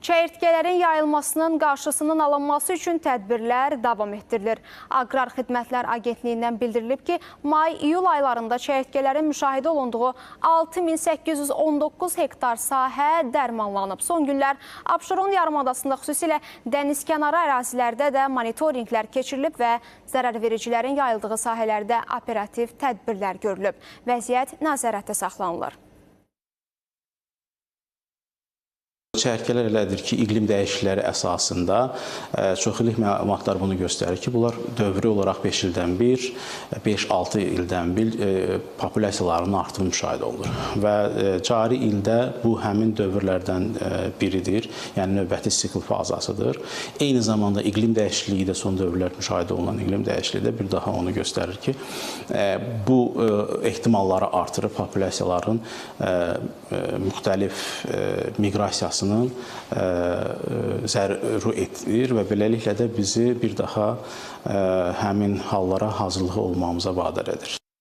Çəyirtkələrin yayılmasının qarşısının alınması üçün tədbirlər davam etdirilir. Aqrar Xidmətlər Agentliyindən bildirilib ki, may-iyul aylarında çəyirtkələrin müşahidə olunduğu 6819 hektar sahə dərmanlanıb. Son günlər Abşeron yarımadasında xüsusilə dənizkənarı ərazilərdə də monitorinqlər keçirilib və zərərvericilərin yayıldığı sahələrdə operativ tədbirlər görülüb. Vəziyyət nəzarətdə saxlanılır. Çəyirtkələr elədir ki, iqlim dəyişiklikləri əsasında çoxillik məlumatlar bunu göstərir ki, bunlar dövrü olaraq 5 ildən bir, 5-6 ildən bir populyasiyalarının artımı müşahidə olunur. Və cari ildə bu həmin dövrlərdən biridir, yəni növbəti sikl fazasıdır. Eyni zamanda iqlim dəyişikliyi də son dövrlər müşahidə olunan iqlim dəyişikliyi də bir daha onu göstərir ki, bu ehtimalları artırır populyasiyaların müxtəlif miqrasiyasını zəruri edir və beləliklə də bizi bir daha həmin hallara hazırlığı olmamıza vadar edir.